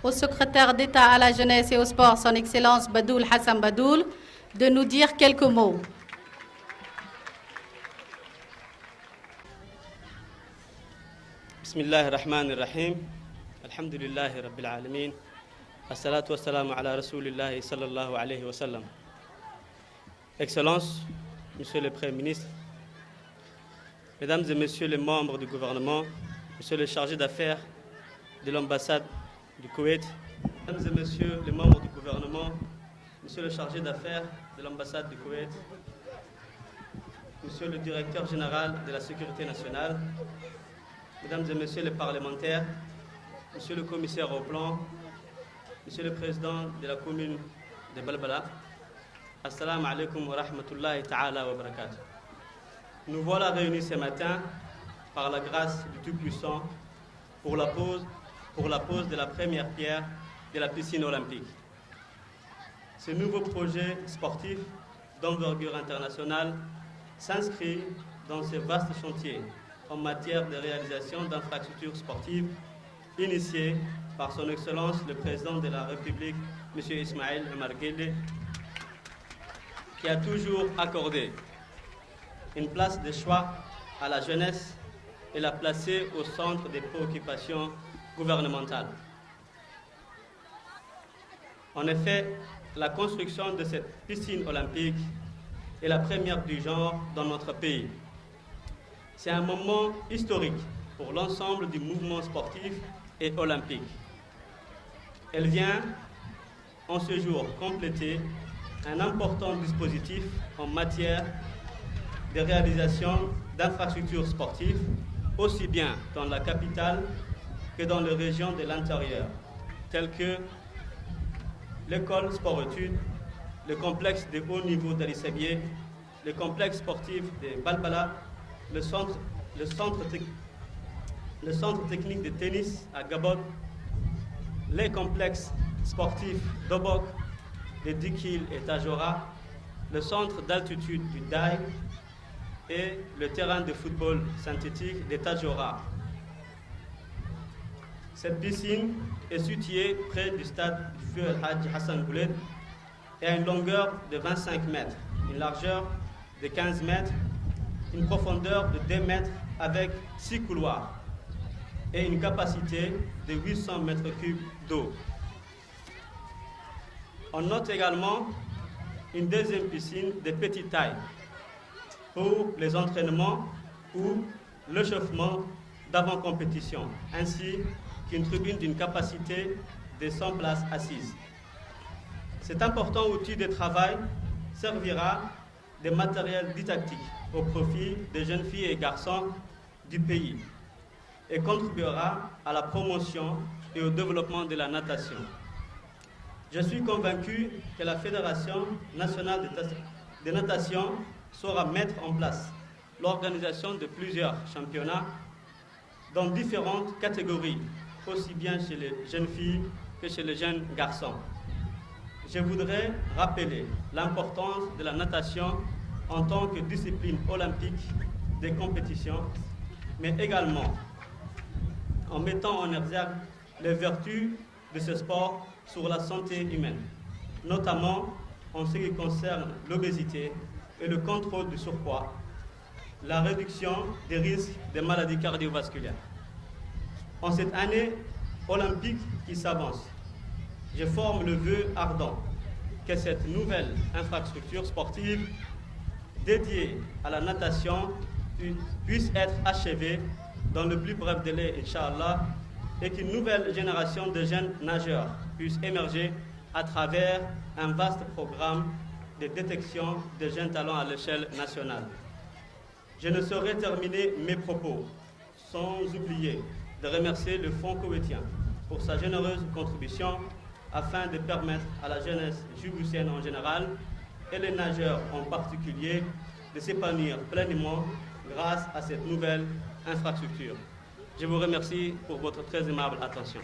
au secrétaire d'État à la jeunesse et au sport, son Excellence Badoul Hassan Badoul, de nous dire quelques mots. Bismillah ar-Rahman ar-Rahim. Alhamdulillahi Rabbil Alamin. As-salatu was-salamu ala Rasulillahi sallallahu alayhi wa sallam. Excellences, Monsieur le Premier ministre, Mesdames et Messieurs les membres du gouvernement, Monsieur le chargé d'affaires de l'ambassade du Koweït, Mesdames et Messieurs les membres du gouvernement, Monsieur le chargé d'affaires de l'ambassade du Koweït, Monsieur le directeur général de la sécurité nationale, Mesdames et Messieurs les parlementaires, Monsieur le commissaire au plan, Monsieur le président de la commune de Balbala, Assalamu alaikum wa rahmatullahi ta'ala wa barakatuh. Nous voilà réunis ce matin par la grâce du Tout-Puissant pour la pose de la première pierre de la piscine olympique. Ce nouveau projet sportif d'envergure internationale s'inscrit dans ce vaste chantier en matière de réalisation d'infrastructures sportives initié par son Excellence le Président de la République, M. Ismaël Omar Guelleh, qui a toujours accordé une place de choix à la jeunesse et l'a placée au centre des préoccupations gouvernementales. En effet, la construction de cette piscine olympique est la première du genre dans notre pays. C'est un moment historique pour l'ensemble du mouvement sportif et olympique. Elle vient en ce jour compléter un important dispositif en matière de réalisation d'infrastructures sportives, aussi bien dans la capitale que dans les régions de l'intérieur, telles que l'école sport-études, le complexe de haut niveau d'Ali-Sabieh, le complexe sportif de Balbala, le centre technique de tennis à Gabon, les complexes sportifs d'Obok, de Dikil et Tajora, le centre d'altitude du Daï et le terrain de football synthétique de Tajora. Cette piscine est située près du stade du feu El-Hajj Hassan Bouled et a une longueur de 25 mètres, une largeur de 15 mètres, une profondeur de 2 mètres avec 6 couloirs et une capacité de 800 mètres cubes d'eau. On note également une deuxième piscine de petite taille pour les entraînements ou l'échauffement d'avant-compétition, ainsi qu'une tribune d'une capacité de 100 places assises. Cet important outil de travail servira de matériel didactique au profit des jeunes filles et garçons du pays et contribuera à la promotion et au développement de la natation. Je suis convaincu que la Fédération nationale de natation saura mettre en place l'organisation de plusieurs championnats dans différentes catégories, aussi bien chez les jeunes filles que chez les jeunes garçons. Je voudrais rappeler l'importance de la natation en tant que discipline olympique des compétitions, mais également en mettant en exergue les vertus de ce sport sur la santé humaine, notamment en ce qui concerne l'obésité et le contrôle du surpoids, la réduction des risques de maladies cardiovasculaires. En cette année olympique qui s'avance, je forme le vœu ardent que cette nouvelle infrastructure sportive dédiée à la natation puisse être achevée dans le plus bref délai, Inch'Allah, et qu'une nouvelle génération de jeunes nageurs puisse émerger à travers un vaste programme de détection de jeunes talents à l'échelle nationale. Je ne saurais terminer mes propos sans oublier de remercier le Fonds koweïtien pour sa généreuse contribution afin de permettre à la jeunesse djiboutienne en général et les nageurs en particulier de s'épanouir pleinement grâce à cette nouvelle infrastructure. Je vous remercie pour votre très aimable attention.